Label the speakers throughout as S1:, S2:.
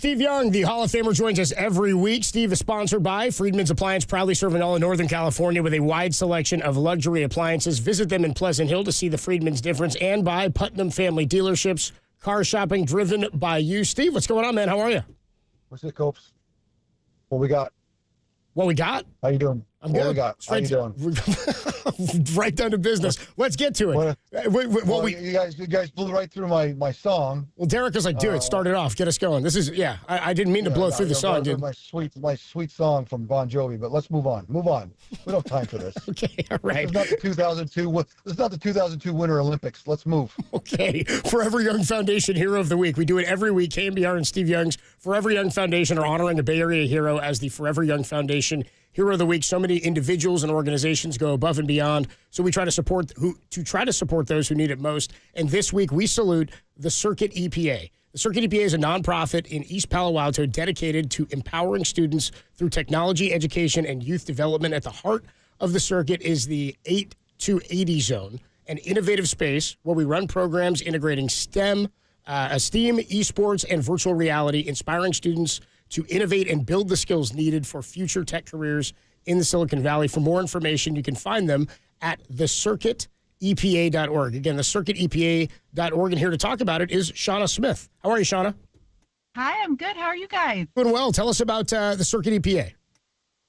S1: Steve Young, the Hall of Famer, joins us every week. Steve is sponsored by Friedman's Appliance, proudly serving all of Northern California with a wide selection of luxury appliances. Visit them in Pleasant Hill to see the Friedman's difference, and by Putnam Family Dealerships, car shopping driven by you. Steve, what's going on, man? How are you?
S2: What's it, Copes? What we got?
S1: What we got?
S2: How you doing?
S1: I'm
S2: what
S1: good.
S2: We got? How you doing?
S1: Right down to business. Let's get to it.
S2: You guys blew right through my song.
S1: Well, Derek was like, "Do it. Start it off. Get us going." This is I didn't mean to blow through the song, dude.
S2: My sweet song from Bon Jovi. But let's move on. We don't have time for this.
S1: Okay, all right.
S2: It's not the 2002. It's not the 2002 Winter Olympics. Let's move.
S1: Okay. Forever Young Foundation Hero of the Week. We do it every week. KMBR and Steve Young's Forever Young Foundation are honoring a Bay Area hero as the Forever Young Foundation Hero of the Week. So many individuals and organizations go above and beyond. So we try to support those who need it most. And this week we salute the Circuit EPA. The Circuit EPA is a nonprofit in East Palo Alto dedicated to empowering students through technology, education, and youth development. At the heart of the circuit is the 8 to 80 Zone, an innovative space where we run programs integrating STEM, esports, and virtual reality, inspiring students to innovate and build the skills needed for future tech careers in the Silicon Valley. For more information, you can find them at thecircuitepa.org. Again, thecircuitepa.org. And here to talk about it is Shauna Smith. How are you, Shauna?
S3: Hi, I'm good. How are you guys?
S1: Doing well. Tell us about the Circuit EPA.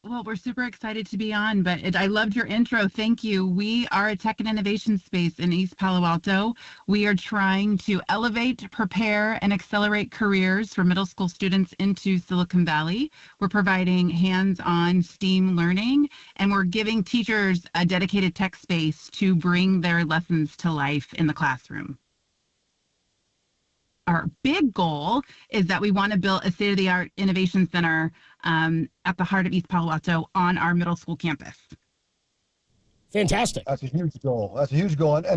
S3: Well, we're super excited to be on, but I loved your intro. Thank you. We are a tech and innovation space in East Palo Alto. We are trying to elevate, prepare, and accelerate careers for middle school students into Silicon Valley. We're providing hands-on STEAM learning, and we're giving teachers a dedicated tech space to bring their lessons to life in the classroom. Our big goal is that we want to build a state-of-the-art innovation center at the heart of East Palo Alto on our middle school campus.
S1: Fantastic.
S2: That's a huge goal. And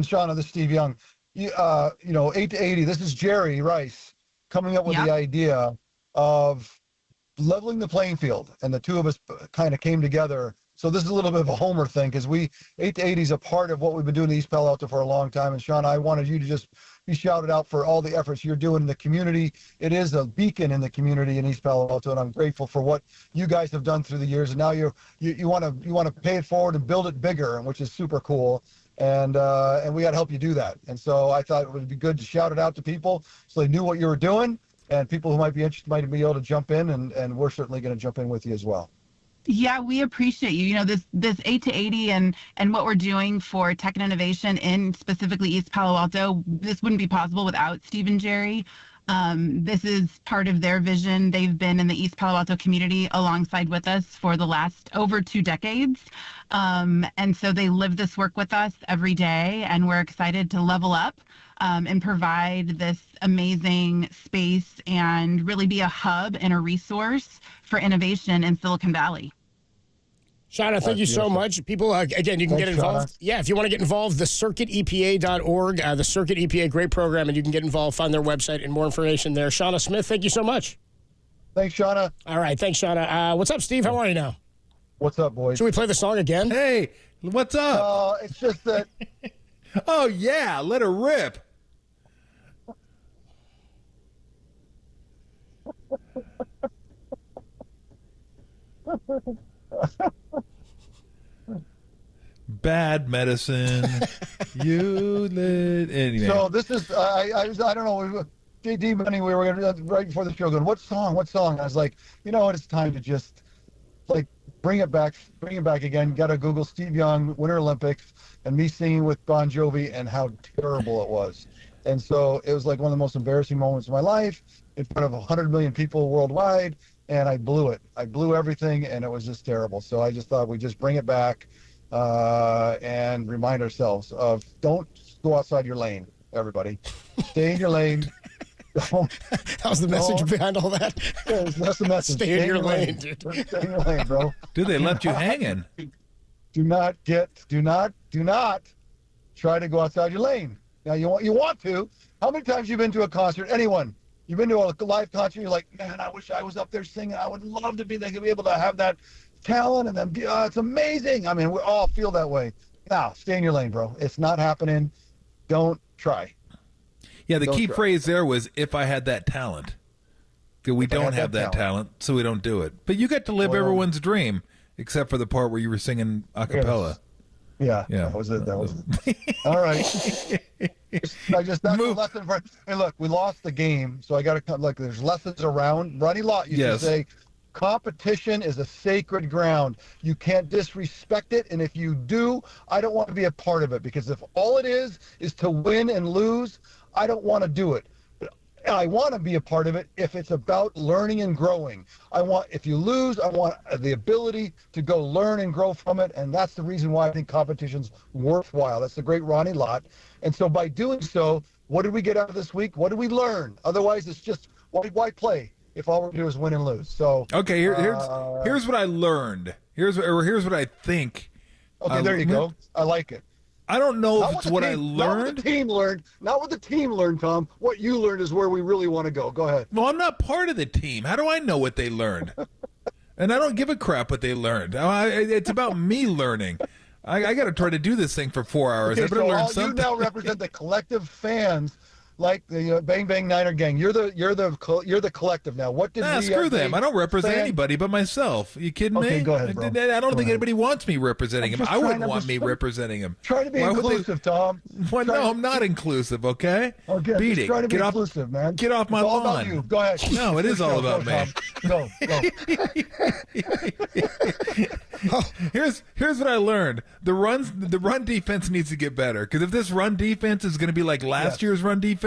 S2: Shauna, this is Steve Young. 8 to 80, this is Jerry Rice coming up with the idea of leveling the playing field. And the two of us kind of came together. So this is a little bit of a Homer thing because 8 to 80 is a part of what we've been doing in East Palo Alto for a long time. And Shauna, I wanted you to just be shouted out for all the efforts you're doing in the community. It is a beacon in the community in East Palo Alto, and I'm grateful for what you guys have done through the years. And now you want to pay it forward and build it bigger, which is super cool. And we got to help you do that. And so I thought it would be good to shout it out to people so they knew what you were doing, and people who might be interested might be able to jump in, and we're certainly going to jump in with you as well.
S3: Yeah, we appreciate you. You know, this 8 to 80 and what we're doing for tech and innovation in specifically East Palo Alto, this wouldn't be possible without Steve and Jerry. This is part of their vision. They've been in the East Palo Alto community alongside with us for the last over 2 decades. And so they live this work with us every day, and we're excited to level up and provide this amazing space and really be a hub and a resource for innovation in Silicon Valley.
S1: Shauna, thank you so much. People, again, you can get involved. Shauna. Yeah, if you want to get involved, thecircuitepa.org. The Circuit EPA, great program, and you can get involved, find their website, and more information there. Shauna Smith, thank you so much.
S2: Thanks, Shauna.
S1: All right, thanks, Shauna. What's up, Steve? How are you now?
S2: What's up, boys?
S1: Should we play the song again?
S4: Hey, what's up?
S2: It's just that...
S4: Oh, yeah, let her rip. Bad medicine. You lit. Anyway.
S2: So this is I don't know. JD Money, we were right before the show going, what song? I was like, you know what? It's time to just like bring it back again. Got to Google Steve Young Winter Olympics and me singing with Bon Jovi and how terrible it was. And so it was like one of the most embarrassing moments of my life in front of 100 million people worldwide. And I blew it. I blew everything, and it was just terrible. So I just thought we'd just bring it back and remind ourselves of don't go outside your lane, everybody. Stay in your lane.
S1: That was the message behind all that?
S2: That's the message.
S1: Stay in your lane, dude.
S2: Stay in your lane, bro.
S4: Dude, they left you hanging.
S2: Do not try to go outside your lane. Now, you want to. How many times you been to a concert? Anyone? You've been to a live concert, you're like, man, I wish I was up there singing. I would love to be able to have that talent, and then it's amazing. I mean, we all feel that way. Now, stay in your lane, bro. It's not happening. Don't try.
S4: Yeah, the key phrase there was, if I had that talent. We don't have that talent, so we don't do it. But you get to live everyone's dream, except for the part where you were singing a cappella.
S2: Yes. Yeah, that was it. All right. That's the lesson for. Hey, look, we lost the game, so I got to look. There's lessons around. Ronnie Lott used to say, competition is a sacred ground. You can't disrespect it, and if you do, I don't want to be a part of it, because if all it is to win and lose, I don't want to do it. I want to be a part of it if it's about learning and growing. If you lose, I want the ability to go learn and grow from it, and that's the reason why I think competition's worthwhile. That's the great Ronnie Lott. And so by doing so, what did we get out of this week? What did we learn? Otherwise, it's just, why play if all we do is win and lose? So
S4: okay, here's what I learned. Here's what I think.
S2: Okay, there you go. I like it.
S4: I don't know if it's what I learned.
S2: Not what the team learned. Not what the team learned, Tom. What you learned is where we really want to go. Go ahead.
S4: Well, I'm not part of the team. How do I know what they learned? And I don't give a crap what they learned. It's about me learning. I got to try to do this thing for 4 hours.
S2: Okay,
S4: I better learn something.
S2: You now represent the collective fans, like the Bang Bang Niner gang. You're the collective now. What did
S4: screw them? I don't represent anybody but myself. Are you kidding me?
S2: Okay, go ahead, bro.
S4: I don't think anybody wants me representing him. I wouldn't want me representing him.
S2: Try to be inclusive, Tom.
S4: Well, no, I'm not inclusive. Okay.
S2: Okay.
S4: Beat it.
S2: Trying to be inclusive, man.
S4: Get off my
S2: lawn.
S4: lawn.
S2: All about you. Go ahead.
S4: No, it is all about me.
S2: Go.
S4: Here's what I learned. The run defense needs to get better, because if this run defense is going to be like last year's run defense,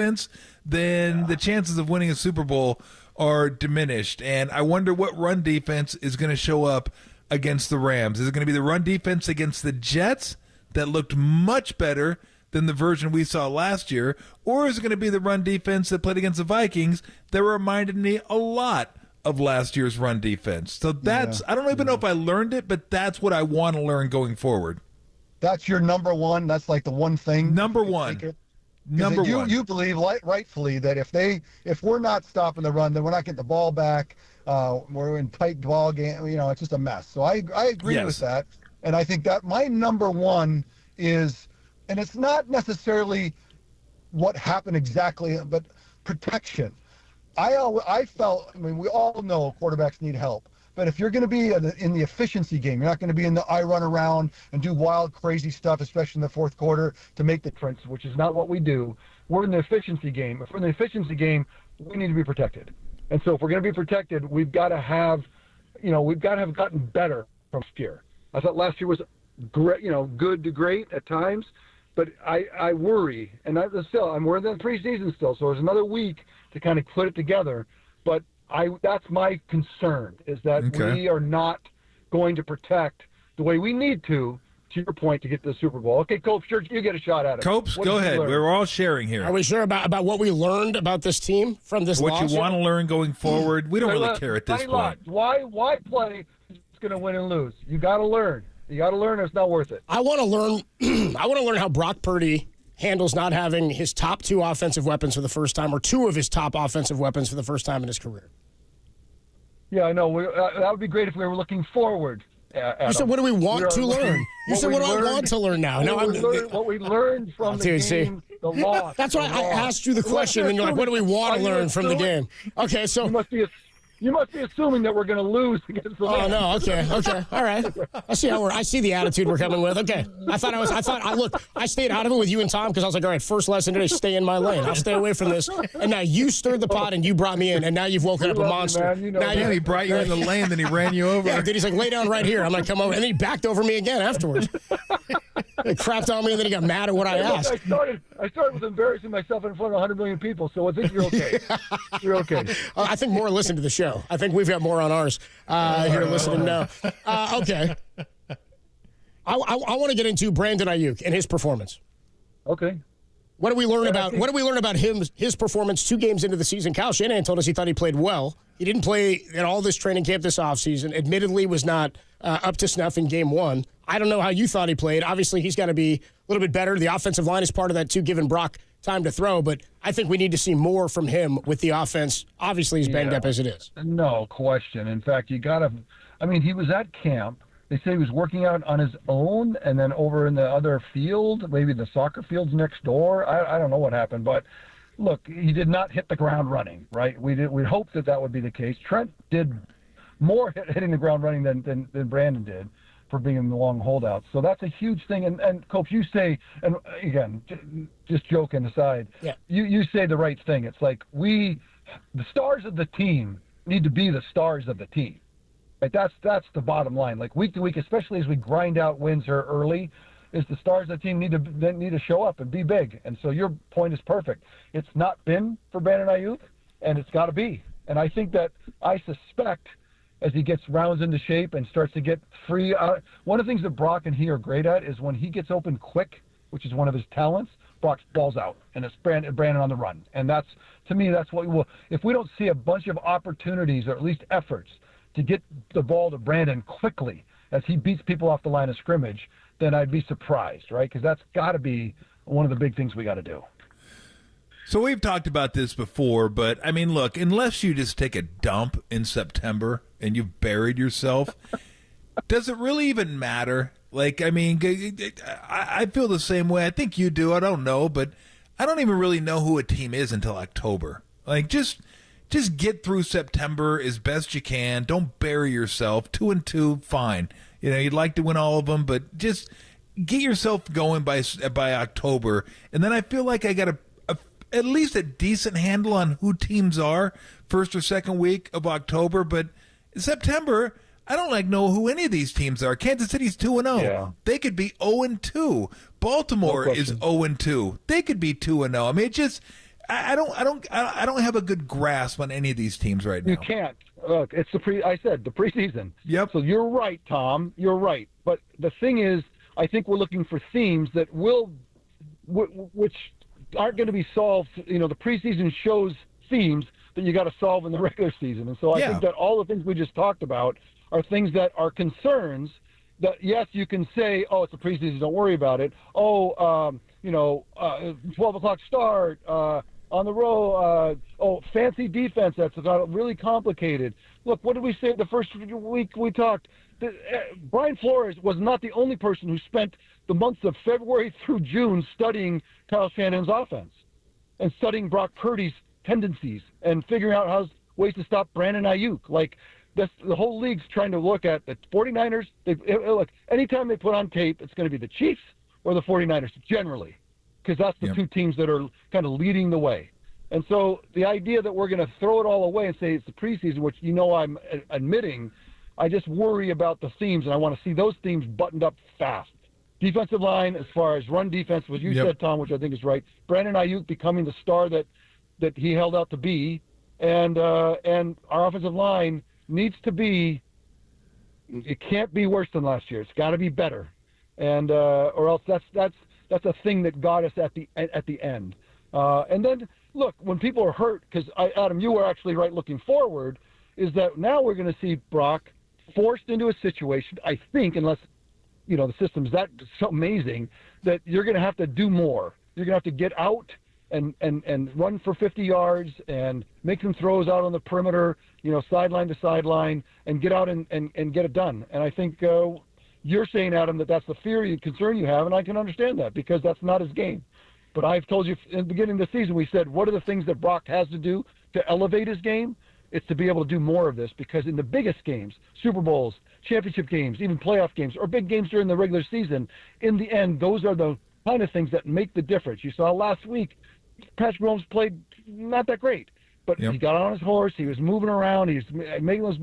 S4: then the chances of winning a Super Bowl are diminished. And I wonder what run defense is going to show up against the Rams. Is it going to be the run defense against the Jets that looked much better than the version we saw last year, or is it going to be the run defense that played against the Vikings that reminded me a lot of last year's run defense? So that's I don't even know if I learned it, but that's what I want to learn going forward.
S2: That's your number one. That's like the one thing.
S4: Number one. Number one.
S2: You believe rightfully that if we're not stopping the run, then we're not getting the ball back. We're in tight ball game. It's just a mess. So I agree with that, and I think that my number one is, and it's not necessarily what happened exactly, but protection. I felt. I mean, we all know quarterbacks need help. But if you're going to be in the efficiency game, you're not going to be in the I run around and do wild, crazy stuff, especially in the fourth quarter to make the trench, which is not what we do. We're in the efficiency game. If we're in the efficiency game, we need to be protected. And so if we're going to be protected, we've got to have gotten better from last year. I thought last year was great, good to great at times, but I worry, and we're in the preseason still, so there's another week to kind of put it together. But that's my concern, is that we are not going to protect the way we need to your point, to get to the Super Bowl. Okay, Copes, you get a shot at it.
S4: Copes, go ahead. We're all sharing here.
S1: Are we sure about what we learned about this team from this loss?
S4: What you want to learn going forward? We don't really care at this point.
S2: Why play? It's going to win and lose. You got to learn. You got to learn, or it's not worth it.
S1: I want to learn. I want to learn how Brock Purdy handles not having his top two offensive weapons for the first time, or two of his top offensive weapons for the first time in his career.
S2: Yeah, I know. That would be great if we were looking forward.
S1: You said, what do we want to learn? You said, what do I want to learn now?
S2: What we learned from the game, the loss.
S1: That's why I asked you the question, and you're like, what do we want to learn from the game? Okay, so
S2: you must be assuming that we're going to lose against the Rams.
S1: Oh no, okay, all right. I see the attitude we're coming with. Okay, I stayed out of it with you and Tom because I was like, all right, first lesson today, stay in my lane. I'll stay away from this. And now you stirred the pot and you brought me in, and now you've woken up a monster.
S4: Now he brought you in the lane, then he ran you over.
S1: Yeah, then he's like, lay down right here. I'm gonna come over, and then he backed over me again afterwards. He crapped on me, and then he got mad at what I asked.
S2: I started with embarrassing myself in front of 100 million people, so I think you're okay. You're okay.
S1: I think more listen to the show. I think we've got more on ours here listening now. Okay. I want to get into Brandon Aiyuk and his performance.
S2: Okay.
S1: What do we learn about his performance 2 games into the season? Kyle Shanahan told us he thought he played well. He didn't play at all this training camp this offseason. Admittedly, was not up to snuff in game 1. I don't know how you thought he played. Obviously, he's got to be a little bit better. The offensive line is part of that too, giving Brock time to throw. But I think we need to see more from him with the offense. Obviously, he's banged up as it is.
S2: No question. In fact, he was at camp. They say he was working out on his own, and then over in the other field, maybe the soccer field's next door. I don't know what happened, but look, he did not hit the ground running, right? We hoped that would be the case. Trent did more hitting the ground running than Brandon did for being in the long holdouts. So that's a huge thing. And Coach, you say, and again, just joking aside,
S1: yeah.
S2: you say the right thing. It's like the stars of the team need to be the stars of the team. Right? That's the bottom line. Like week to week, especially as we grind out wins here early, is the stars of the team need to show up and be big. And so your point is perfect. It's not been for Brandon Aiyuk, and it's got to be. And I think that I suspect as he gets rounds into shape and starts to get free. One of the things that Brock and he are great at is when he gets open quick, which is one of his talents, Brock balls out, and it's Brandon on the run. And that's, to me, that's what we will. If we don't see a bunch of opportunities or at least efforts to get the ball to Brandon quickly as he beats people off the line of scrimmage, then I'd be surprised, right? Because that's got to be one of the big things we got to do.
S4: So we've talked about this before, but I mean, look, unless you just take a dump in September and you've buried yourself, does it really even matter? Like, I mean, I feel the same way. I think you do. I don't know, but I don't even really know who a team is until October. Like, just get through September as best you can. Don't bury yourself. 2-2, fine. You know, you'd like to win all of them, but just get yourself going by October. And then I feel like I got at least a decent handle on who teams are first or second week of October. But September, I don't know who any of these teams are. Kansas City's 2-0.
S2: Yeah.
S4: They could be 0-2. Baltimore is 0-2. They could be 2-0. I mean, it just I don't have a good grasp on any of these teams right now.
S2: You can't. Look, it's the preseason.
S4: Yep.
S2: So you're right, Tom. You're right. But the thing is, I think we're looking for themes that which aren't going to be solved. You know, the preseason shows themes that you got to solve in the regular season. And so I think that all the things we just talked about are things that are concerns that, yes, you can say, oh, it's a preseason, don't worry about it. 12 o'clock start, on the road, fancy defense that's got really complicated. Look, what did we say the first week we talked? Brian Flores was not the only person who spent the months of February through June studying Kyle Shanahan's offense and studying Brock Purdy's tendencies and figuring out ways to stop Brandon Aiyuk. Like, the whole league's trying to look at the 49ers. Look, anytime they put on tape, it's going to be the Chiefs or the 49ers generally, because that's the two teams that are kind of leading the way. And so the idea that we're going to throw it all away and say it's the preseason, which I'm admitting, I just worry about the themes, and I want to see those themes buttoned up fast. Defensive line, as far as run defense, what you said, Tom, which I think is right. Brandon Aiyuk becoming the star that he held out to be, and our offensive line needs to be. It can't be worse than last year. It's got to be better, and or else that's a thing that got us at the end. And then look, when people are hurt, because Adam, you were actually right looking forward, is that now we're going to see Brock forced into a situation. I think, unless the system's that so amazing, that you're going to have to do more. You're going to have to get out and run for 50 yards and make some throws out on the perimeter, sideline to sideline, and get out and get it done. And I think you're saying, Adam, that's the fear and concern you have, and I can understand that because that's not his game. But I've told you in the beginning of the season, we said, what are the things that Brock has to do to elevate his game? It's to be able to do more of this, because in the biggest games, Super Bowls, championship games, even playoff games, or big games during the regular season, in the end, those are the kind of things that make the difference. You saw last week, Patrick Mahomes played not that great, but he got on his horse, he was moving around, he was making those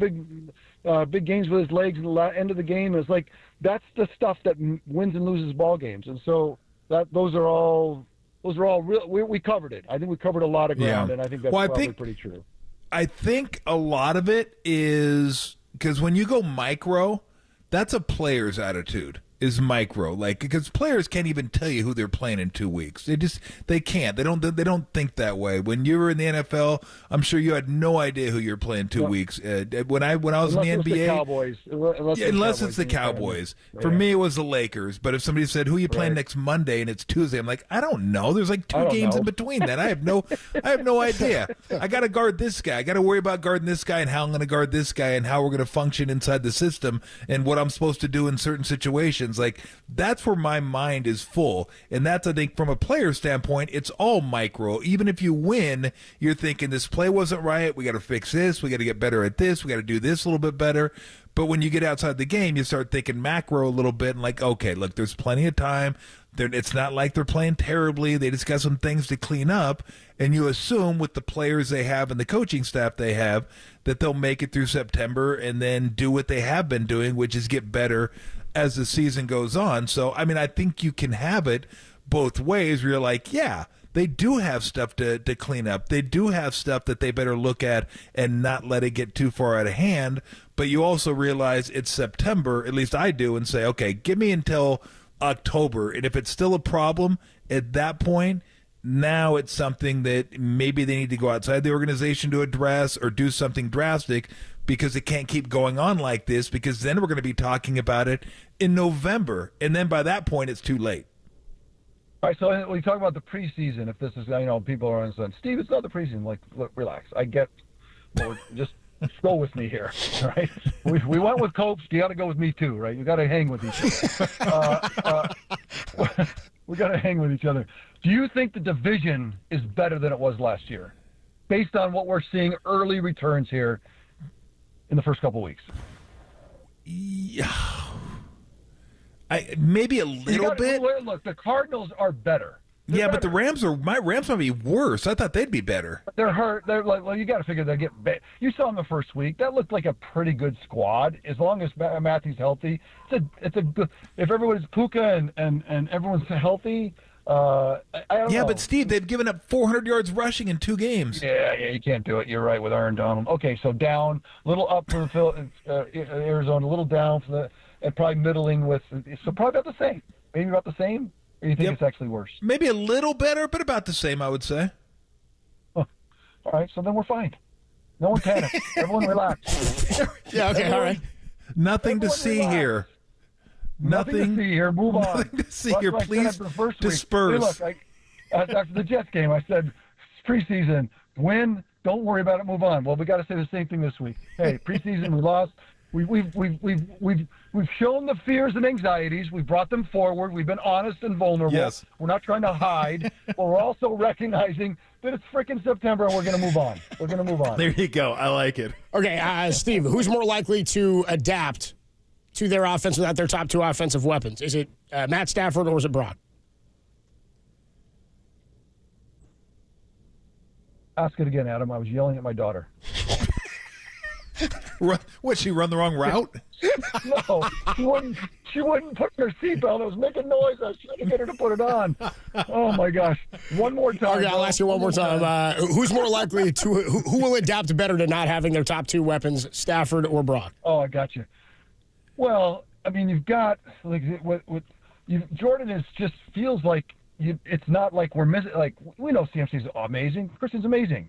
S2: big games with his legs at the end of the game. It's like that's the stuff that wins and loses ball games. And so those are all real. We covered it. I think we covered a lot of ground, and I think that's probably pretty true.
S4: I think a lot of it is because when you go micro, that's a player's attitude. Is micro, like, because players can't even tell you who they're playing in 2 weeks. They can't. They don't think that way. When you were in the NFL, I'm sure you had no idea who you're playing 2 weeks. When I was in the NBA,
S2: the Cowboys,
S4: unless it's the Cowboys. For me, it was the Lakers. But if somebody said, "Who are you playing next Monday?" and it's Tuesday, I'm like, I don't know. There's like 2 games in between that. I have no idea. I got to guard this guy. I got to worry about guarding this guy and how I'm going to guard this guy and how we're going to function inside the system and what I'm supposed to do in certain situations. wins. Like, that's where my mind is full. And that's, I think, from a player standpoint, it's all micro. Even if you win, you're thinking this play wasn't right. We got to fix this. We got to get better at this. We got to do this a little bit better. But when you get outside the game, you start thinking macro a little bit and like, okay, look, there's plenty of time. It's not like they're playing terribly. They just got some things to clean up. And you assume with the players they have and the coaching staff they have that they'll make it through September and then do what they have been doing, which is get better as the season goes on. So, I mean, I think you can have it both ways where you're like, yeah, they do have stuff to clean up. They do have stuff that they better look at and not let it get too far out of hand. But you also realize it's September, at least I do, and say, okay, give me until October. And if it's still a problem at that point, now it's something that maybe they need to go outside the organization to address or do something drastic, because it can't keep going on like this, because then we're going to be talking about it in November. And then by that point, it's too late.
S2: All right, so we talk about the preseason. If this is, people are saying, Steve, it's not the preseason. Like, look, relax. I get, just go with me here, right? We went with Copes. You got to go with me too, right? You got to hang with each other. We got to hang with each other. Do you think the division is better than it was last year, based on what we're seeing early returns here in the first couple of weeks?
S4: Yeah. Maybe a little bit.
S2: Look, the Cardinals are better.
S4: Yeah, but the Rams might be worse. I thought they'd be better.
S2: They're hurt. They're like, well, you got to figure they'll get better. You saw them the first week. That looked like a pretty good squad as long as Matthew's healthy. It's a good. If everyone's Puka and everyone's healthy. I don't know.
S4: But Steve, they've given up 400 yards rushing in 2 games.
S2: Yeah, you can't do it. You're right with Aaron Donald. Okay, so down, a little up for Arizona, a little down for the, and probably middling with. So probably about the same. Maybe about the same. Or you think it's actually worse?
S4: Maybe a little better, but about the same, I would say.
S2: Huh. All right, so then we're fine. No one panic. Everyone relax.
S1: Yeah, okay, all right.
S4: Nothing to see here.
S2: Nothing to see here. Move on.
S4: Nothing to see here. Please disperse.
S2: Hey, look, after the Jets game, I said, it's preseason. Win. Don't worry about it. Move on. Well, we got to say the same thing this week. Hey, preseason, we lost. We've shown the fears and anxieties. We've brought them forward. We've been honest and vulnerable.
S4: Yes.
S2: We're not trying to hide, but we're also recognizing that it's freaking September and we're going to move on. We're going to move on.
S5: There you go. I like it.
S1: Okay, Steve, who's more likely to adapt to their offense without their top 2 offensive weapons? Is it Matt Stafford or is it Brock?
S2: Ask it again, Adam. I was yelling at my daughter.
S4: What, she run the wrong route?
S2: No, she wouldn't put her seatbelt. It was making noise. I was trying to get her to put it on. Oh, my gosh. One more time.
S1: Okay, I'll ask you one more time. Who's more likely to – who will adapt better to not having their top 2 weapons, Stafford or Brock?
S2: Oh, I got you. Well, I mean, you've got – like Jordan is just feels like it's not like we're missing – like, we know CMC's amazing. Christian's amazing.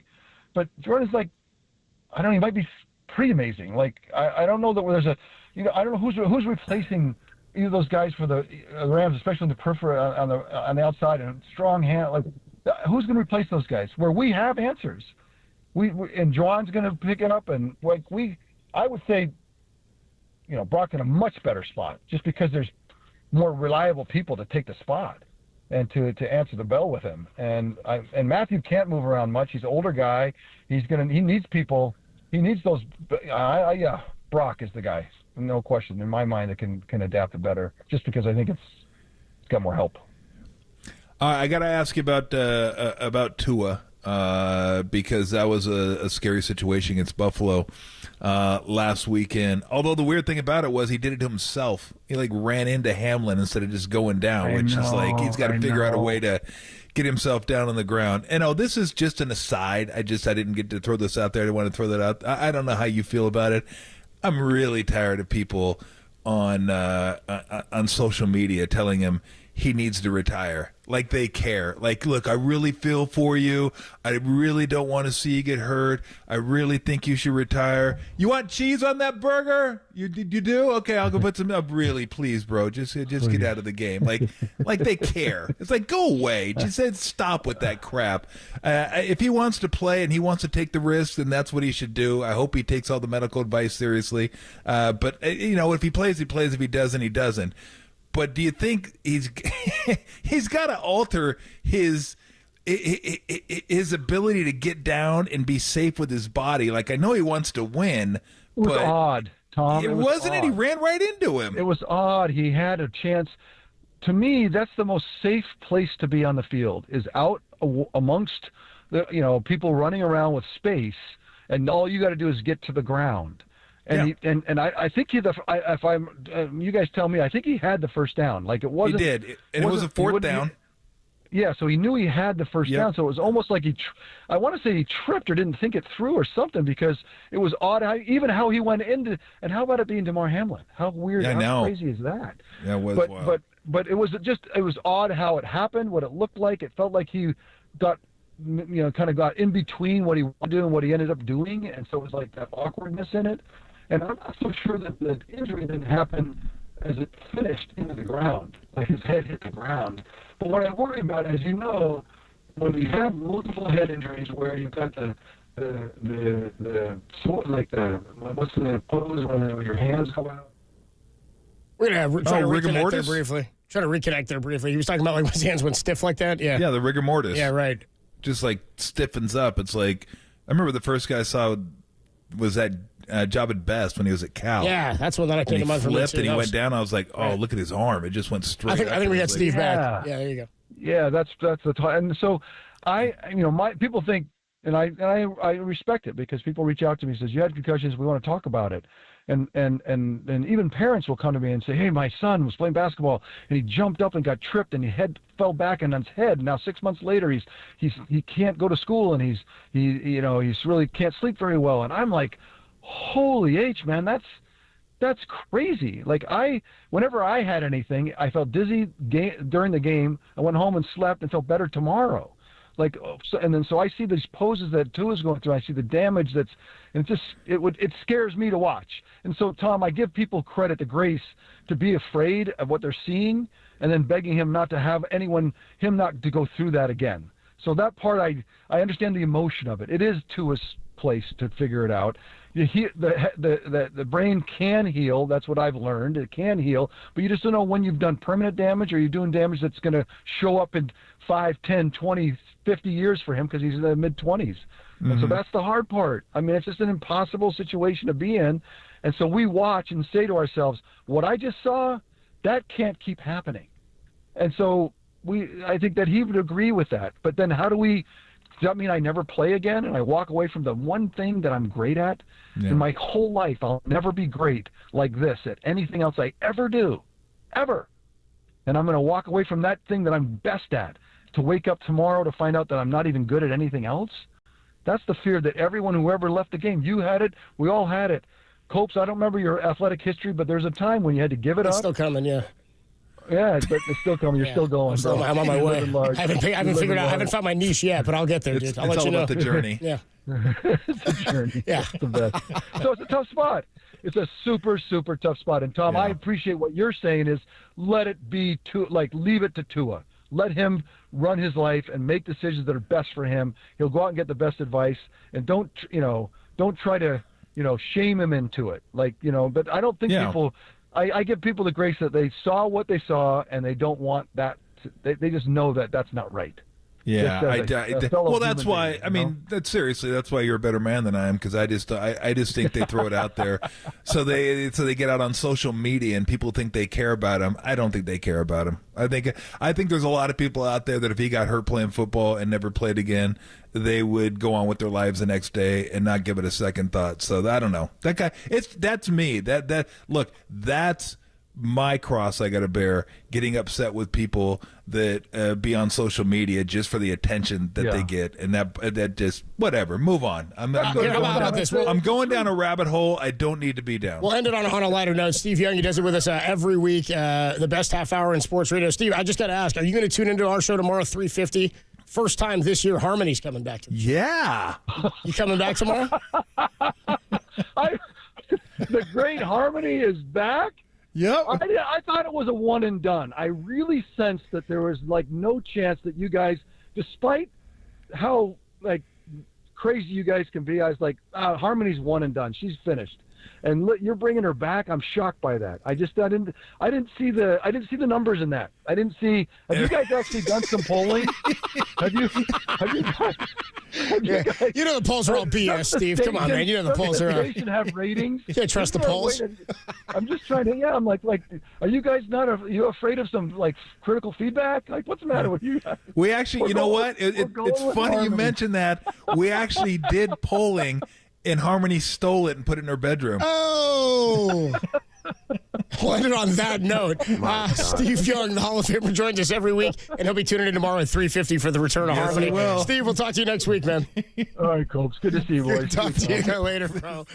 S2: But Jordan's like – I don't know, he might be – pretty amazing. Like I don't know that there's a, I don't know who's replacing either of those guys for the Rams, especially in the periphery on the outside and strong hand. Like who's going to replace those guys? Where we have answers, we and Juwan's going to pick it up, and like I would say, Brock in a much better spot just because there's more reliable people to take the spot and to answer the bell with him. And Matthew can't move around much. He's an older guy. He needs people. He needs those. Yeah, Brock is the guy, no question in my mind, that can adapt it better. Just because I think it's got more help.
S4: I got to ask you about Tua because that was a scary situation against Buffalo last weekend. Although the weird thing about it was he did it to himself. He ran into Hamlin instead of just going down, which is like he's got to figure out a way to get himself down on the ground. And this is just an aside. I didn't get to throw this out there. I didn't want to throw that out. I don't know how you feel about it. I'm really tired of people on social media telling him he needs to retire. Like they care. Like, look, I really feel for you. I really don't want to see you get hurt. I really think you should retire. You want cheese on that burger? You do? Okay, I'll go put some. Really, please, bro. Just get out of the game. Like they care. It's like, go away. Just said stop with that crap. If he wants to play and he wants to take the risk, then that's what he should do. I hope he takes all the medical advice seriously. But if he plays, he plays. If he doesn't, he doesn't. But do you think he's got to alter his ability to get down and be safe with his body? Like, I know he wants to win,
S5: It was
S4: but
S5: odd, Tom.
S4: it wasn't, and he ran right into him.
S5: It was odd. He had a chance. To me, that's the most safe place to be on the field, is out amongst the people running around with space, and all you got to do is get to the ground. And I think you guys tell me, I think he had the first down. Like, it wasn't.
S4: He did, and it was a fourth down.
S5: Yeah, so he knew he had the first down. So it was almost like I want to say he tripped or didn't think it through or something, because it was odd how he went into. And how about it being Damar Hamlin? How weird, how crazy is that?
S4: Yeah, it was wild.
S5: But it was odd how it happened, what it looked like. It felt like he got, kind of got in between what he wanted to do and what he ended up doing, and so it was like that awkwardness in it. And I'm not so sure that the injury didn't happen as it finished into the ground, like his head hit the ground. But what I worry about, as you know, when you have multiple head injuries where you've got what's the pose when your hands go out?
S1: We're gonna try to
S4: rigor
S1: reconnect there
S4: mortis?
S1: briefly. Try to reconnect there briefly. He was talking about like his hands went stiff like that. Yeah.
S4: Yeah, the rigor mortis.
S1: Yeah, right.
S4: Just like stiffens up. It's like, I remember the first guy I saw was at Job at Best when he was at Cal.
S1: Yeah, that's one that I came to mind from.
S4: He flipped and he went down. I was like, oh, look at his arm. It just went straight.
S1: I think we got Steve back.
S5: Yeah.
S1: Yeah, there you go.
S5: Yeah, that's the time. And so my people think, and I respect it, because people reach out to me and says, you had concussions, we want to talk about it. And even parents will come to me and say, hey, my son was playing basketball and he jumped up and got tripped and his head fell back on his head. Now 6 months later he can't go to school and he's really can't sleep very well. And I'm like, holy H, man, that's crazy. Like, whenever I had anything, I felt dizzy during the game. I went home and slept and felt better tomorrow. Like, so I see these poses that Tua's going through. I see the damage it scares me to watch. And so, Tom, I give people credit to grace to be afraid of what they're seeing, and then begging him not to have him not to go through that again. So that part, I understand the emotion of it. It is Tua's place to figure it out. The brain can heal. That's what I've learned. It can heal, but you just don't know when you've done permanent damage or you're doing damage that's going to show up in 5, 10, 20, 50 years for him, because he's in the mid-20s. Mm-hmm. And so that's the hard part. I mean, it's just an impossible situation to be in. And so we watch and say to ourselves, what I just saw, that can't keep happening. And so I think that he would agree with that. But then does that mean I never play again and I walk away from the one thing that I'm great at? Yeah. In my whole life, I'll never be great like this at anything else I ever do, ever. And I'm going to walk away from that thing that I'm best at to wake up tomorrow to find out that I'm not even good at anything else. That's the fear that whoever left the game, you had it, we all had it. Copes, I don't remember your athletic history, but there's a time when you had to give it up.
S1: It's still coming, yeah.
S5: Yeah, but it's still coming. You're still going.
S1: I'm on my way. I haven't found my niche yet, but I'll get there, dude. I'll let you know.
S4: It's all about the journey.
S1: Yeah.
S5: It's a journey.
S1: Yeah.
S5: It's the best. So it's a tough spot. It's a super, super tough spot. And Tom, I appreciate what you're saying is let it be leave it to Tua. Let him run his life and make decisions that are best for him. He'll go out and get the best advice, and don't try to, shame him into it. But I don't think people. I give people the grace that they saw what they saw, and they don't want that. They just know that that's not right.
S4: Yeah, well, that's why. I mean, that's seriously. That's why you're a better man than I am, because I just think they throw it out there, so they get out on social media and people think they care about him. I don't think they care about him. I think there's a lot of people out there that if he got hurt playing football and never played again, they would go on with their lives the next day and not give it a second thought. So I don't know. That guy. That's me. Look, that's my cross I got to bear, getting upset with people that be on social media just for the attention that they get, and that just whatever. Move on. I'm going down a rabbit hole I don't need to be down.
S1: We'll end it on a lighter note. Steve Young, he does it with us every week. The best half hour in sports radio. Steve, I just got to ask: are you going to tune into our show tomorrow, 3:50? First time this year, Harmony's coming back.
S4: Yeah,
S1: you coming back tomorrow?
S5: The great Harmony is back.
S1: Yep.
S5: I thought it was a one and done. I really sensed that there was no chance that you guys, despite how crazy you guys can be, I was like, Harmony's one and done. She's finished. And you're bringing her back. I'm shocked by that. I didn't see the numbers in that. I didn't see. Have you guys actually done some polling? Have you guys,
S1: you know the polls are all BS, Steve. Come on, man. You know the polls are.
S5: Have ratings.
S1: You can't trust the polls.
S5: I'm just trying to. Yeah, I'm like, are you guys are you afraid of some like critical feedback? Like, what's the matter with you guys?
S4: We actually, you know what? It's funny you mentioned that. We actually did polling. And Harmony stole it and put it in her bedroom.
S1: Oh! We'll end it on that note. Steve Young, the Hall of Famer, joins us every week, and he'll be tuning in tomorrow at 3:50 for the return of Harmony.
S4: Will.
S1: Steve, we'll talk to you next week, man.
S5: All right, Colts. Good to see you, boys.
S1: Talk to you later, bro.